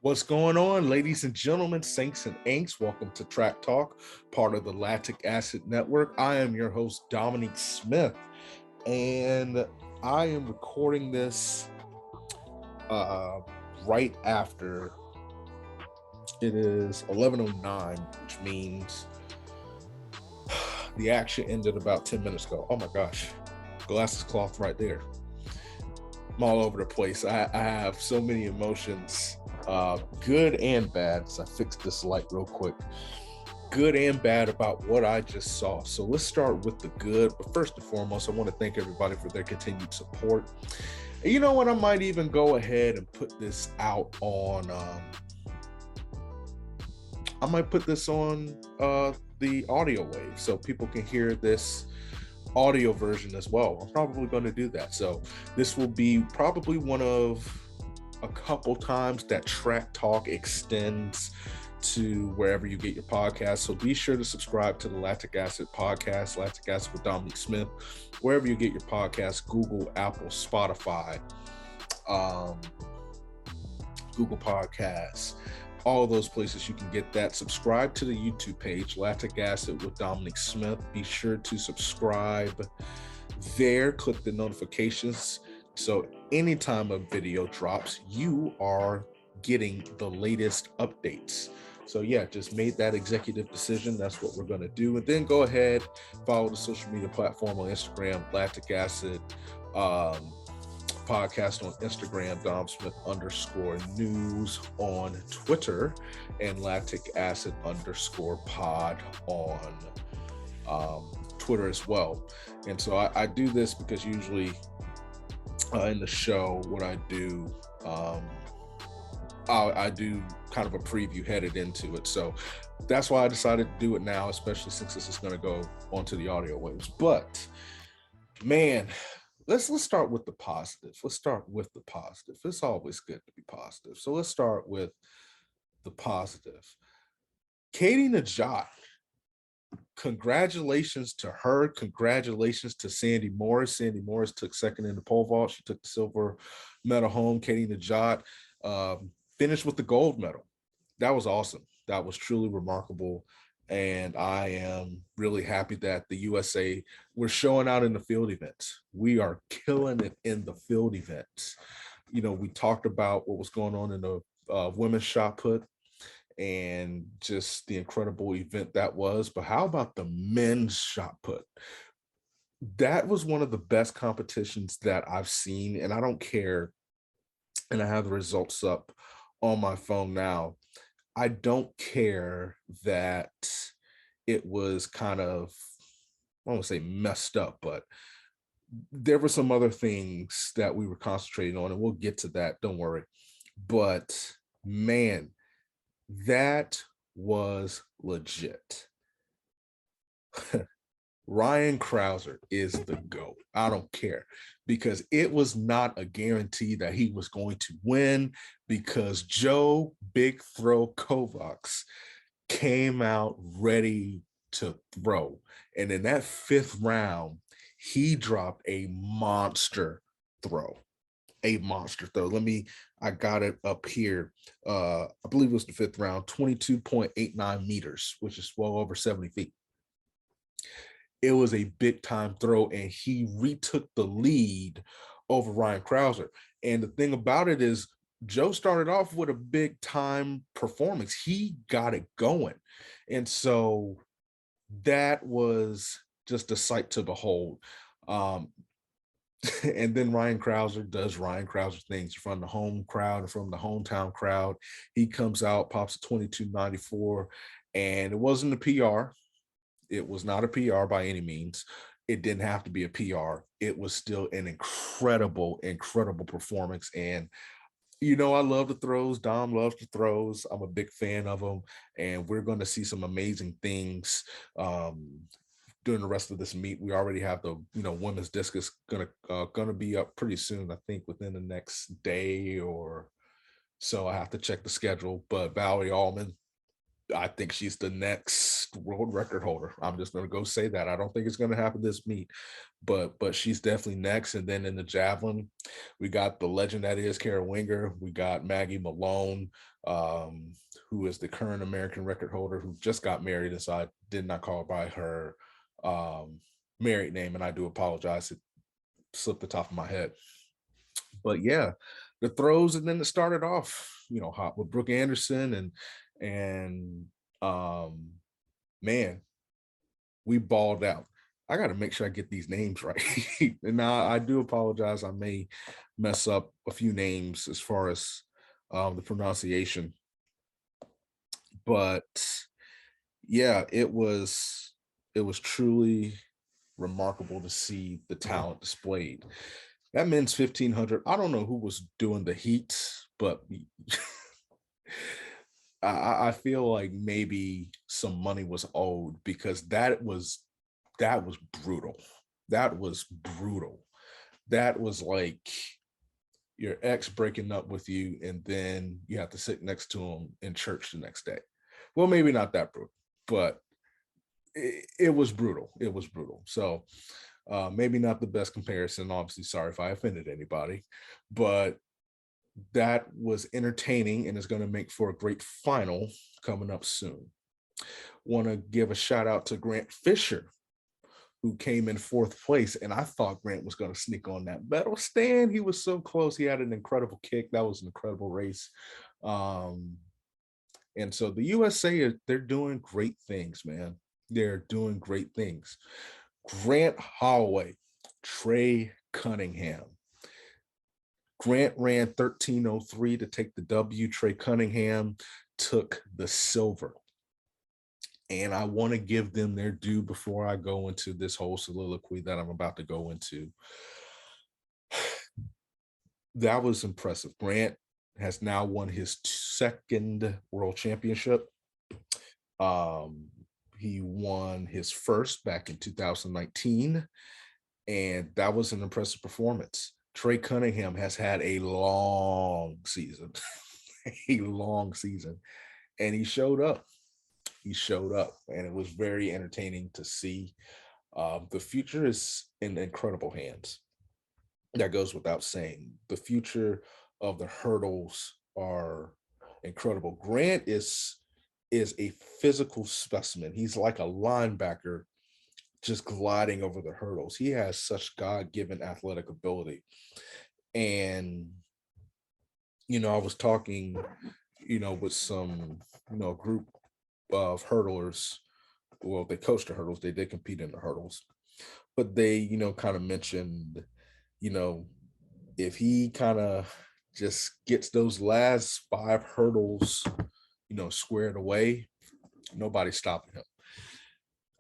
What's going on, ladies and gentlemen, saints and ain'ts? Welcome to Track Talk, part of the Lactic Acid Network. I am your host, Dominique Smith, and I am recording this right after it is 11:09, which means the action ended about 10 minutes ago. Oh my gosh, glasses cloth right there. I'm all over the place. I have so many emotions, good and bad. So I fixed this light real quick. Good and bad about what I just saw. So let's start with the good. But first and foremost, I want to thank everybody for their continued support. And you know what? I might even go ahead and put this out on. I might put this on the audio wave so people can hear this audio version as well. I'm probably going to do that. So this will be probably one of a couple times that Track Talk extends to wherever you get your podcast. So be sure to subscribe to the Lactic Acid podcast, Lactic Acid with Dominique Smith, wherever you get your podcast, Google, Apple, Spotify, Google Podcasts, all those places you can get that. Subscribe to the YouTube page, Lactic Acid with Dominique Smith. Be sure to subscribe there, click the notifications. So anytime a video drops, you are getting the latest updates. So yeah, just made that executive decision. That's what we're going to do. And then go ahead, follow the social media platform on Instagram, Lactic Acid, podcast on Instagram, Dom_Smith_news on Twitter, and Lactic Acid _pod on Twitter as well. And so I do this because usually in the show, what I do, I do kind of a preview headed into it. So that's why I decided to do it now, especially since this is going to go onto the audio waves. But man, let's start with the positive. Let's start with the positive. It's always good to be positive. So let's start with the positive. Katie Najat, congratulations to her. Congratulations to Sandy Morris. Sandy Morris took second in the pole vault. She took the silver medal home. Katie Najat finished with the gold medal. That was awesome. That was truly remarkable. And I am really happy that the USA, we're showing out in the field events. We are killing it in the field events. You know, we talked about what was going on in the women's shot put and just the incredible event that was. But how about the men's shot put? That was one of the best competitions that I've seen. And I don't care. And I have the results up on my phone now. I don't care that it was kind of, I don't want to say messed up, but there were some other things that we were concentrating on, and we'll get to that. Don't worry. But man, that was legit. Ryan Krauser is the GOAT. I don't care, because it was not a guarantee that he was going to win, because Joe Big Throw Kovacs came out ready to throw. And in that fifth round, he dropped a monster throw. A monster throw. I got it up here. I believe it was the fifth round, 22.89 meters, which is well over 70 feet. It was a big time throw, and he retook the lead over Ryan Krauser. And the thing about it is, Joe started off with a big time performance. He got it going. And so that was just a sight to behold. And then Ryan Krauser does Ryan Krauser things from the home crowd and from the hometown crowd. He comes out, pops a 22.94, and it wasn't a PR. It was not a PR by any means. It didn't have to be a PR. It was still an incredible, incredible performance. And, you know, I love the throws. Dom loves the throws. I'm a big fan of them. And we're going to see some amazing things during the rest of this meet. We already have the, women's discus gonna be up pretty soon. I think within the next day or so. I have to check the schedule. But Valerie Allman, I think she's the next world record holder. I'm just going to go say that. I don't think it's going to happen this meet, but she's definitely next. And then in the javelin, we got the legend that is Kara Winger. We got Maggie Malone, who is the current American record holder, who just got married. And so I did not call by her married name, and I do apologize. It slipped the top of my head. But yeah, the throws, and then it started off, you know, hot with Brooke Anderson, and man, we balled out. I got to make sure I get these names right. And now I do apologize. I may mess up a few names as far as the pronunciation. But yeah, it was truly remarkable to see the talent displayed. That men's 1500, I don't know who was doing the heats, but I feel like maybe some money was owed, because that was brutal. That was brutal. That was like your ex breaking up with you, and then you have to sit next to him in church the next day. Well, maybe not that brutal, but it was brutal. It was brutal. So maybe not the best comparison. Obviously, sorry if I offended anybody, but that was entertaining and is going to make for a great final coming up soon. Want to give a shout out to Grant Fisher, who came in 4th place. And I thought Grant was going to sneak on that medal stand. He was so close. He had an incredible kick. That was an incredible race. And so the USA, they're doing great things, man. They're doing great things. Grant Holloway, Trey Cunningham. Grant ran 13:03 to take the W. Trey Cunningham took the silver. And I want to give them their due before I go into this whole soliloquy that I'm about to go into. That was impressive. Grant has now won his 2nd world championship. He won his first back in 2019, and that was an impressive performance. Trey Cunningham has had a long season, a long season, and he showed up. He showed up, and it was very entertaining to see. The future is in incredible hands. That goes without saying. The future of the hurdles are incredible. Grant is a physical specimen. He's like a linebacker just gliding over the hurdles. He has such God-given athletic ability. And, you know, I was talking, you know, with some, you know, group of hurdlers. Well, they coached the hurdles. They did compete in the hurdles. But they, you know, kind of mentioned, you know, if he kind of just gets those last 5 hurdles, you know, squared away, nobody's stopping him.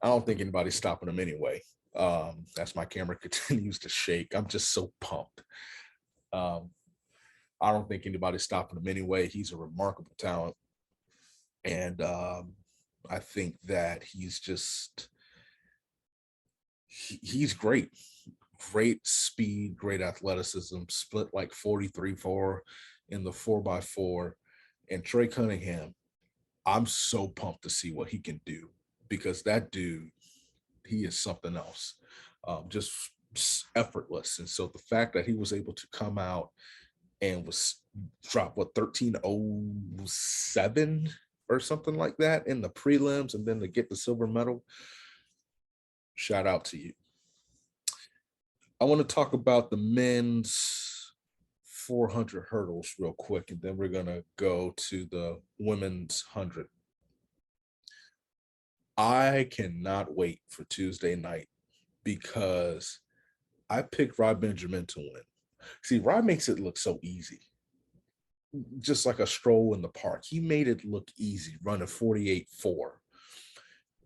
I don't think anybody's stopping him anyway. As my camera continues to shake, I'm just so pumped. I don't think anybody's stopping him anyway. He's a remarkable talent. And I think that he's just, he's great. Great speed, great athleticism, split like 43-4 in the 4x4. And Trey Cunningham, I'm so pumped to see what he can do, because that dude, he is something else, just effortless. And so the fact that he was able to come out and was dropped, what, 13:07 or something like that in the prelims, and then to get the silver medal, shout out to you. I want to talk about the men's 400 hurdles real quick, and then we're going to go to the women's 100. I cannot wait for Tuesday night, because I picked Rod Benjamin to win. See, Rod makes it look so easy, just like a stroll in the park. He made it look easy, running 48-4.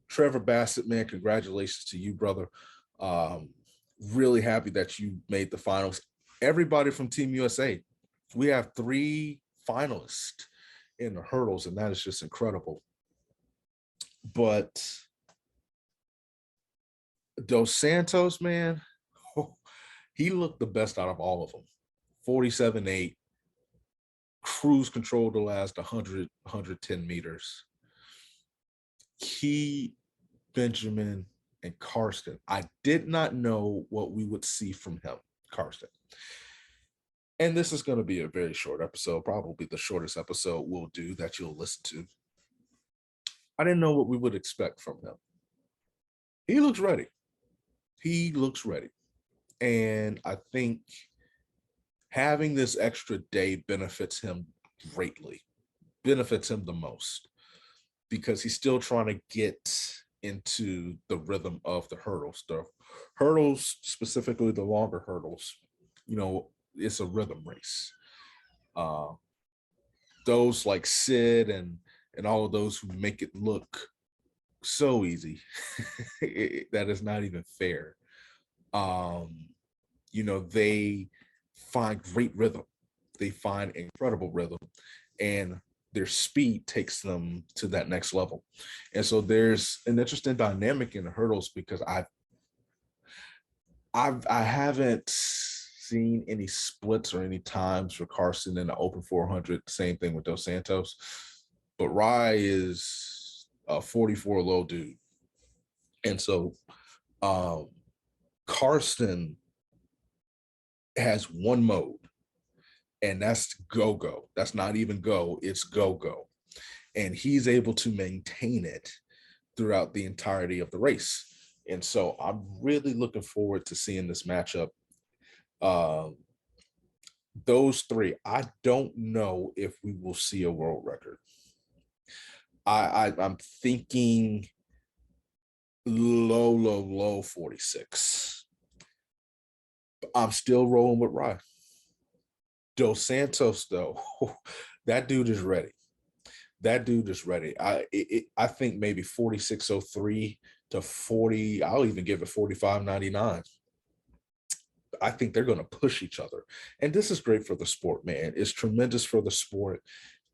Trevor Bassett, man, congratulations to you, brother. Really happy that you made the finals. Everybody from Team USA, we have 3 finalists in the hurdles, and that is just incredible. But Dos Santos, man, he looked the best out of all of them. 47.8, cruise control the last 110 meters. Key, Benjamin, and Karsten. I did not know what we would see from him, Karsten. And this is going to be a very short episode, probably the shortest episode we'll do that you'll listen to. I didn't know what we would expect from him. He looks ready. He looks ready. And I think having this extra day benefits him greatly, benefits him the most, because he's still trying to get into the rhythm of the hurdles. The hurdles, specifically the longer hurdles, it's a rhythm race. Those like Sid and all of those who make it look so easy, that is not even fair. They find great rhythm. They find incredible rhythm, and their speed takes them to that next level. And so there's an interesting dynamic in the hurdles, because I haven't seen any splits or any times for Carson in the open 400. Same thing with Dos Santos, but Rye is a 44 low dude. And so Carson has one mode, and that's go-go. That's not even go, it's go-go. And he's able to maintain it throughout the entirety of the race. And so I'm really looking forward to seeing this matchup. Those three, I don't know if we will see a world record. I'm thinking low 46. I'm still rolling with Rye. Dos Santos, though, that dude is ready. That dude is ready. I think maybe 46.03 to 40. I'll even give it 45.99. I think they're going to push each other. And this is great for the sport, man. It's tremendous for the sport.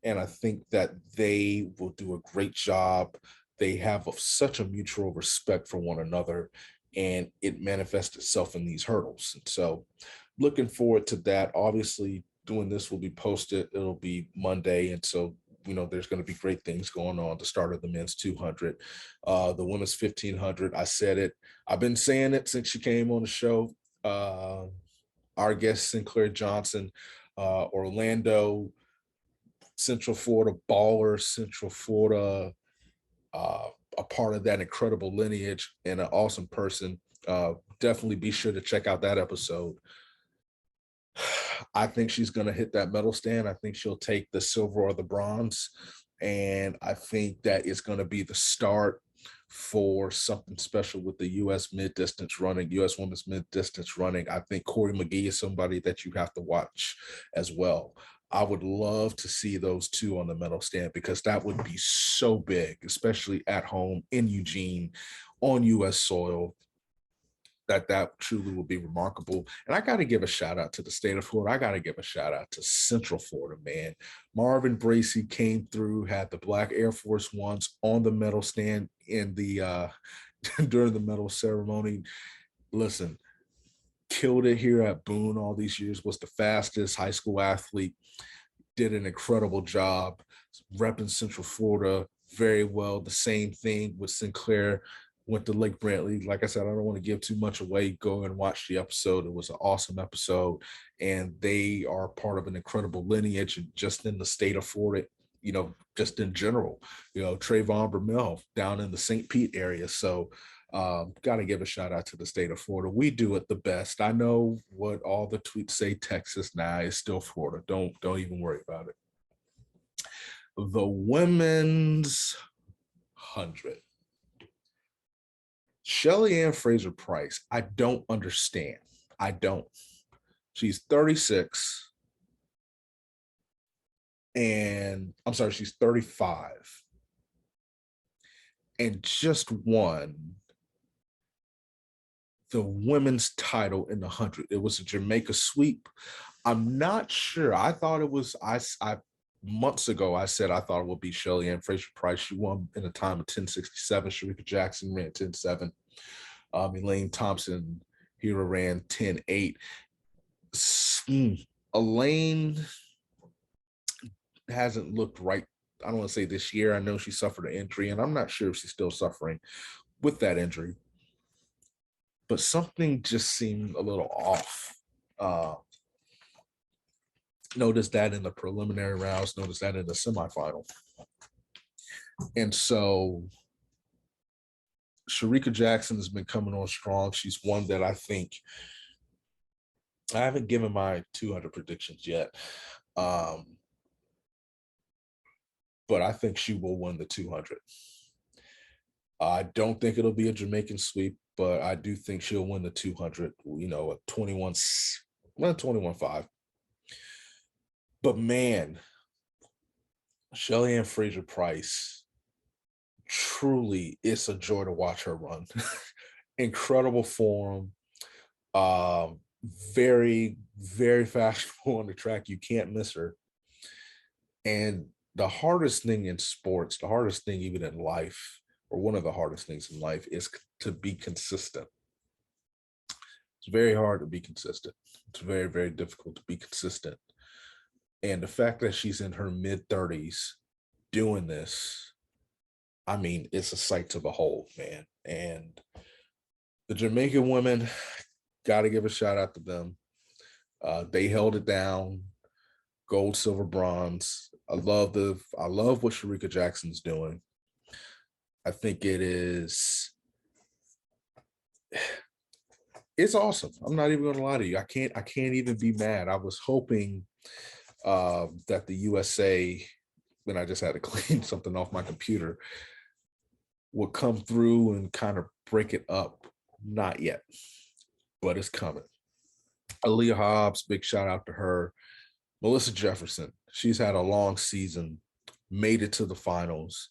And I think that they will do a great job. They have such a mutual respect for one another, and it manifests itself in these hurdles. And so looking forward to that. Obviously, doing this will be posted. It'll be Monday. And so, there's going to be great things going on. The start of the men's 200, the women's 1500. I said it. I've been saying it since she came on the show. Our guest, Sinclair Johnson, Orlando, Central Florida baller, Central Florida, a part of that incredible lineage and an awesome person. Definitely be sure to check out that episode. I think she's going to hit that medal stand. I think she'll take the silver or the bronze. And I think that is going to be the start for something special with the U.S. mid-distance running, U.S. women's mid-distance running. I think Corey McGee is somebody that you have to watch as well. I would love to see those two on the medal stand, because that would be so big, especially at home in Eugene on U.S. soil. That truly will be remarkable. And I got to give a shout out to the state of Florida. I got to give a shout out to Central Florida, man. Marvin Bracey came through, had the Black Air Force Ones on the medal stand in the during the medal ceremony. Listen, killed it here at Boone all these years, was the fastest high school athlete, did an incredible job repping Central Florida very well. The same thing with Sinclair. Went to Lake Brantley. Like I said, I don't want to give too much away. Go and watch the episode. It was an awesome episode. And they are part of an incredible lineage, and just in the state of Florida, just in general, Trayvon Bromell down in the St. Pete area. So got to give a shout out to the state of Florida. We do it the best. I know what all the tweets say, Texas. Nah, it's still Florida. Don't even worry about it. The women's 100. Shelly-Anne Fraser-Pryce, I don't understand. I don't. She's 36. And I'm sorry, she's 35. And just won the women's title in the 100. It was a Jamaica sweep. I'm not sure. I thought it was, I months ago, I said I thought it would be Shelly-Anne Fraser-Pryce. She won in a time of 10:67. Sharika Jackson ran 10:7. Elaine Thompson here ran 10:8. Elaine hasn't looked right I don't want to say this year. I know she suffered an injury, and I'm not sure if she's still suffering with that injury. But something just seemed a little off. Noticed that in the preliminary rounds, noticed that in the semifinal. And so Shericka Jackson has been coming on strong. She's one that I think, I haven't given my 200 predictions yet. But I think she will win the 200. I don't think it'll be a Jamaican sweep, but I do think she'll win the 200, a 21-5. But man, Shelly-Anne Fraser-Pryce, truly, it's a joy to watch her run. Incredible form. Very, very fashionable on the track. You can't miss her. And the hardest thing in sports, the hardest thing even in life, or one of the hardest things in life, is to be consistent. It's very hard to be consistent. It's very, very difficult to be consistent. And the fact that she's in her mid-30s doing this, I mean, it's a sight to behold, man. And the Jamaican women, got to give a shout out to them. They held it down, gold, silver, bronze. I love what Shericka Jackson's doing. I think it's awesome. I'm not even going to lie to you. I can't even be mad. I was hoping that the USA, when I just had to clean something off my computer, would come through and kind of break it up. Not yet, but it's coming. Aaliyah Hobbs, big shout out to her. Melissa Jefferson, she's had a long season, made it to the finals,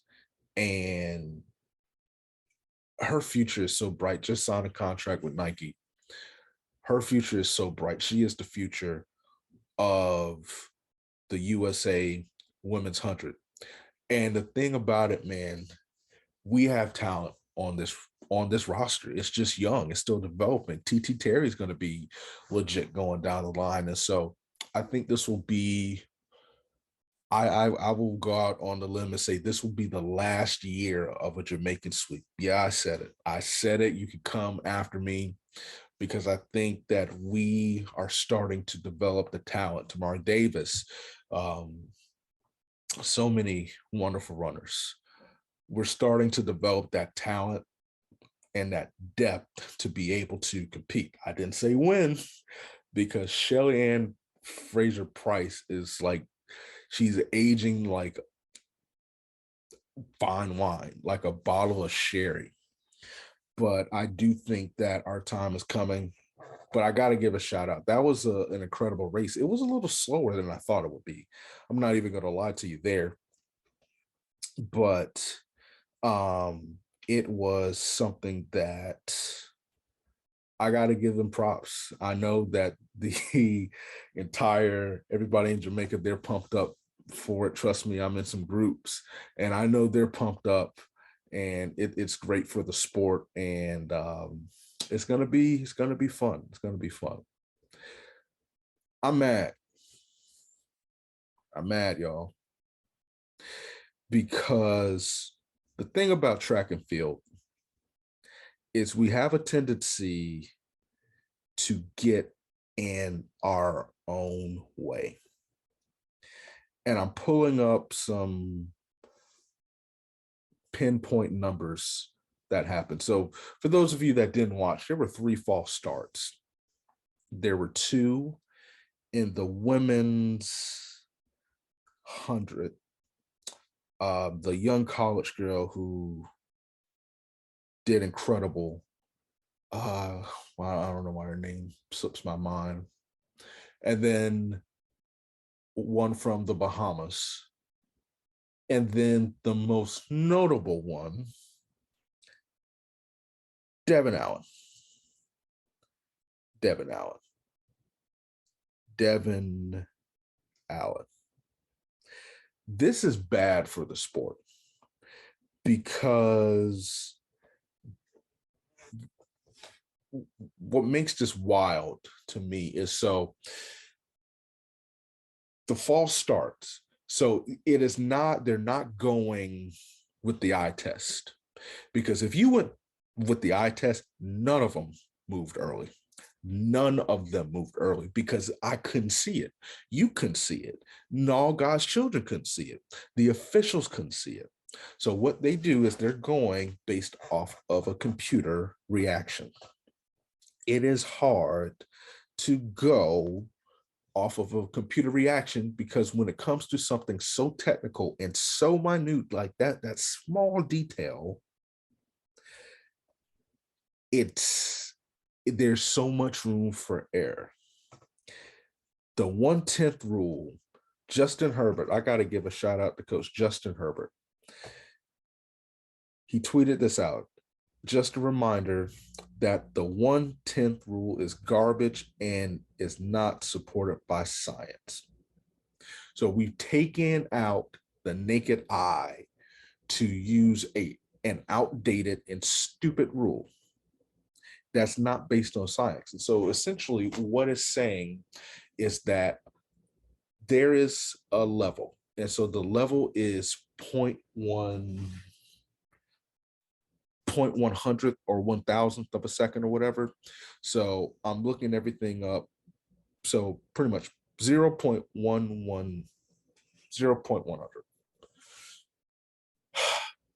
and her future is so bright. Just signed a contract with Nike. Her future is so bright. She is the future of the USA Women's 100. And the thing about it, man, we have talent on this roster. It's just young. It's still developing. TT Terry's going to be legit going down the line. And so I think this will be, I will go out on the limb and say this will be the last year of a Jamaican sweep. Yeah, I said it. I said it. You can come after me, because I think that we are starting to develop the talent. Tamar Davis, so many wonderful runners. We're starting to develop that talent and that depth to be able to compete. I didn't say win, because Shelly-Anne Fraser-Pryce is like, she's aging like fine wine, like a bottle of sherry. But I do think that our time is coming. But I got to give a shout out. That was an incredible race. It was a little slower than I thought it would be. I'm not even going to lie to you there. But it was something that I got to give them props. I know that the everybody in Jamaica, they're pumped up for it. Trust me, I'm in some groups, and I know they're pumped up, and it's great for the sport. And it's gonna be fun. It's gonna be fun. I'm mad, y'all, because the thing about track and field is we have a tendency to get in our own way. And I'm pulling up some pinpoint numbers that happened. So for those of you that didn't watch, there were 3 false starts. There were 2 in the women's 100. The young college girl who did incredible. Well, I don't know why her name slips my mind. And then one from the Bahamas. And then the most notable one, Devon Allen. Devon Allen. This is bad for the sport, because what makes this wild to me is, so the false starts, So it is not, they're not going with the eye test, because if you went with the eye test, none of them moved early. None of them moved early because I couldn't see it. You couldn't see it. No, God's children couldn't see it. The officials couldn't see it. So what they do is they're going based off of a computer reaction. It is hard to go off of a computer reaction, because when it comes to something so technical and so minute like that, that small detail, there's so much room for error. The 1/10 rule, Justin Herbert, I got to give a shout out to Coach Justin Herbert. He tweeted this out. Just a reminder that the 1/10 rule is garbage and is not supported by science. So we've taken out the naked eye to use an outdated and stupid rule that's not based on science. And so essentially what it's saying is that there is a level. And so the level is 0.100th or 1,000th of a second or whatever. So I'm looking everything up. So pretty much 0.11, 0.100.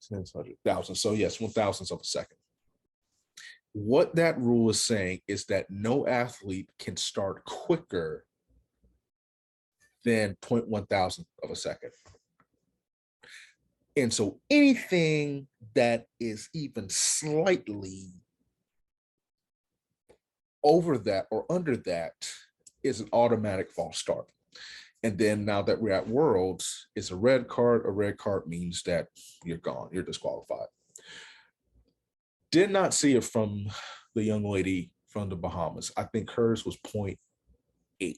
1,000. So yes, 1,000th of a second. What that rule is saying is that no athlete can start quicker than 0.1,000th of a second. And so anything that is even slightly over that or under that is an automatic false start. And then now that we're at Worlds, it's a red card. A red card means that you're gone, you're disqualified. Did not see it from the young lady from the Bahamas. I think hers was 0.8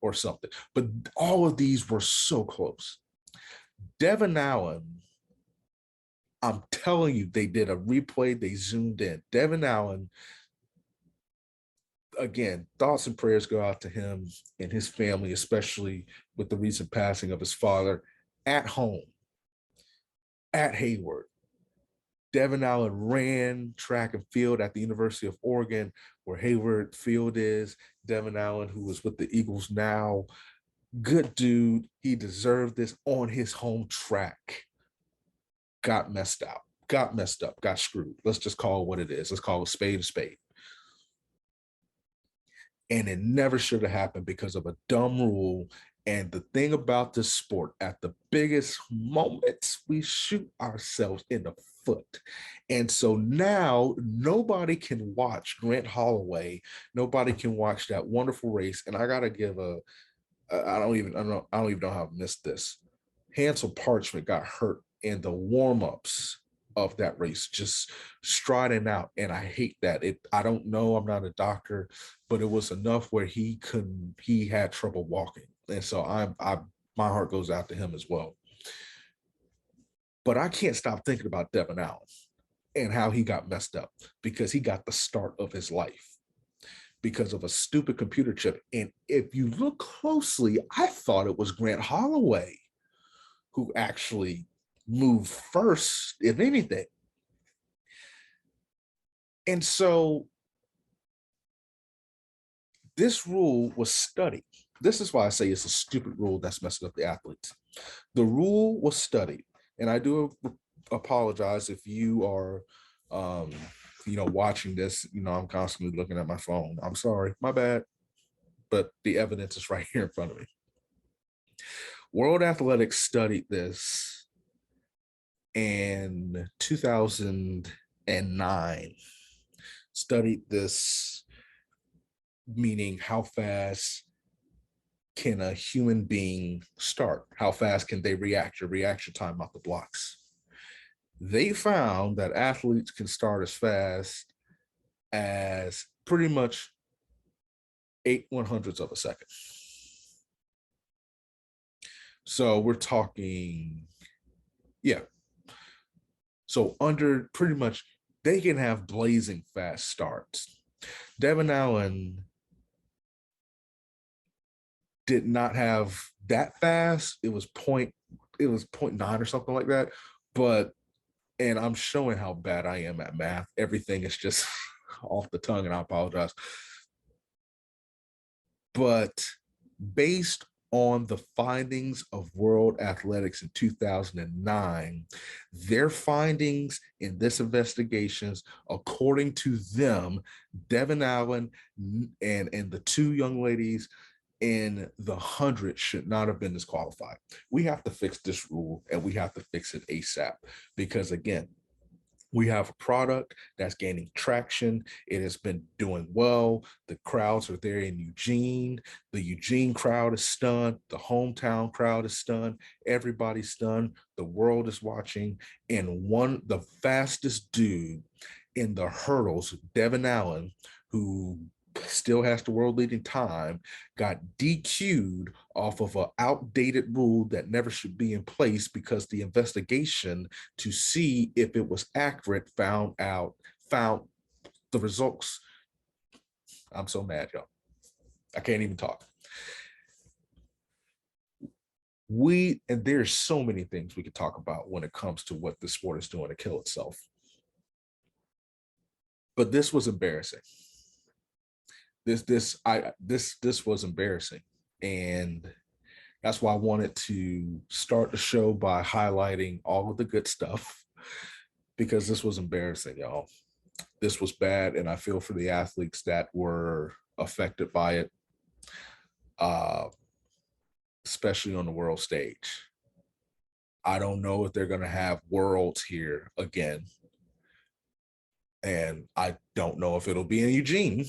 or something. But all of these were so close. Devon Allen, I'm telling you, they did a replay, they zoomed in. Devon Allen, again, thoughts and prayers go out to him and his family, especially with the recent passing of his father, at home, at Hayward. Devon Allen ran track and field at the University of Oregon, where Hayward Field is. Devon Allen, who was with the Eagles now, good dude. He deserved this on his home track. Got messed up, got screwed. Let's just call it what it is. Let's call it a spade. And it never should have happened because of a dumb rule. And the thing about this sport, at the biggest moments, we shoot ourselves in the foot. And so now nobody can watch Grant Holloway. Nobody can watch that wonderful race. And I got to give I don't even know how I missed this. Hansel Parchment got hurt in the warm-ups of that race, just striding out. And I hate that. I don't know, I'm not a doctor, but it was enough where he had trouble walking. And so my heart goes out to him as well. But I can't stop thinking about Devon Allen and how he got messed up, because he got the start of his life because of a stupid computer chip. And if you look closely, I thought it was Grant Holloway who actually moved first, if anything. And so this rule was studied. This is why I say it's a stupid rule that's messing up the athletes. The rule was studied. And I do apologize if you are, watching this. I'm constantly looking at my phone. I'm sorry, my bad. But the evidence is right here in front of me. World Athletics studied this in 2009. Studied this, meaning how fast can a human being start? How fast can they react? Your reaction time off the blocks. They found that athletes can start as fast as pretty much 8/100ths of a second. So we're talking, yeah. So under pretty much, they can have blazing fast starts. Devon Allen did not have that fast. It was point 0.9 or something like that. But, and I'm showing how bad I am at math. Everything is just off the tongue, and I apologize. But based on the findings of World Athletics in 2009, their findings in this investigations, according to them, Devon Allen and the two young ladies in the 100 should not have been disqualified. We have to fix this rule, and we have to fix it ASAP, because again, we have a product that's gaining traction. It has been doing well. The crowds are there in Eugene. The Eugene crowd is stunned. The hometown crowd is stunned. Everybody's stunned. The world is watching. And the fastest dude in the hurdles, Devon Allen, who still has the world leading time, got DQ'd off of an outdated rule that never should be in place, because the investigation to see if it was accurate found the results. I'm so mad, y'all. I can't even talk. And there's so many things we could talk about when it comes to what the sport is doing to kill itself. But this was embarrassing. This was embarrassing, and that's why I wanted to start the show by highlighting all of the good stuff, because this was embarrassing, y'all. This was bad, and I feel for the athletes that were affected by it, especially on the world stage. I don't know if they're going to have worlds here again, and I don't know if it'll be in Eugene.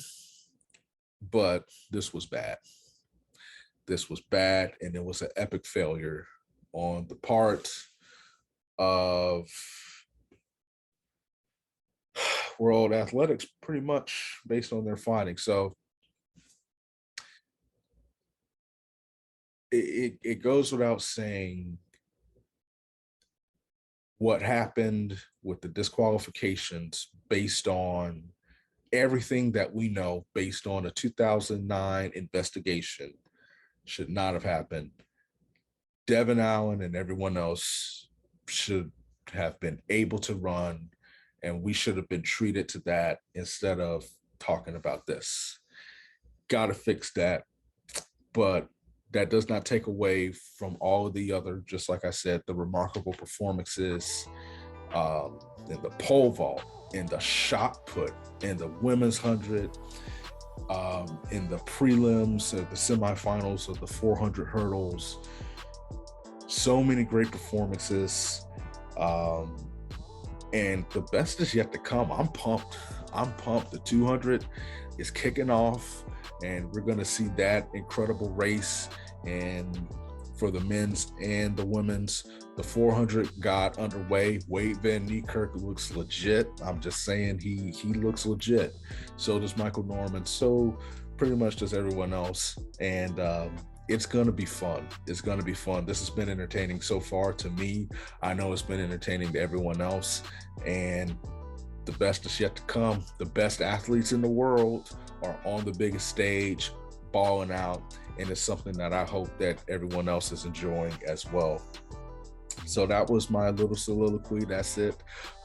But this was bad. This was bad, and it was an epic failure on the part of World Athletics, pretty much based on their findings. So it goes without saying what happened with the disqualifications based on everything that we know, based on a 2009 investigation, should not have happened. Devon Allen and everyone else should have been able to run, and we should have been treated to that instead of talking about this. Got to fix that. But that does not take away from all of the other, just like I said, the remarkable performances in the pole vault, in the shot put, in the women's 100, in the prelims, the semifinals of the 400 hurdles. So many great performances. And the best is yet to come. I'm pumped. The 200 is kicking off, and we're going to see that incredible race. And for the men's and the women's, the 400 got underway. Wade Van Niekerk looks legit. I'm just saying, he looks legit. So does Michael Norman. So pretty much does everyone else. And it's going to be fun. It's going to be fun. This has been entertaining so far to me. I know it's been entertaining to everyone else. And the best is yet to come. The best athletes in the world are on the biggest stage, balling out. And it's something that I hope that everyone else is enjoying as well. So that was my little soliloquy. That's it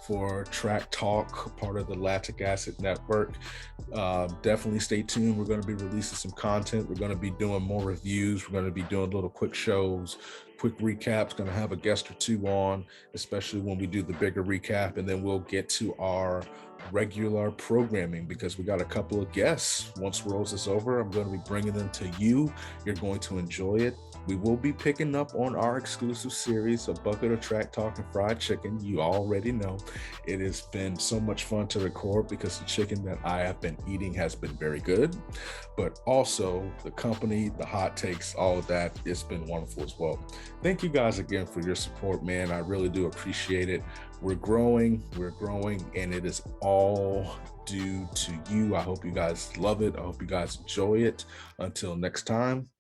for Track Talk, part of the Lactic Acid Network. Definitely stay tuned. We're going to be releasing some content. We're going to be doing more reviews. We're going to be doing little quick shows, quick recaps. Going to have a guest or two on, especially when we do the bigger recap. And then we'll get to our regular programming, because we got a couple of guests. Once Rose is over, I'm going to be bringing them to you. You're going to enjoy it. We will be picking up on our exclusive series, A Bucket of Track Talk and Fried Chicken. You already know. It has been so much fun to record, because the chicken that I have been eating has been very good, but also the company, the hot takes, all of that, it's been wonderful as well. Thank you guys again for your support, man. I really do appreciate it. We're growing, and it is all due to you. I hope you guys love it. I hope you guys enjoy it. Until next time,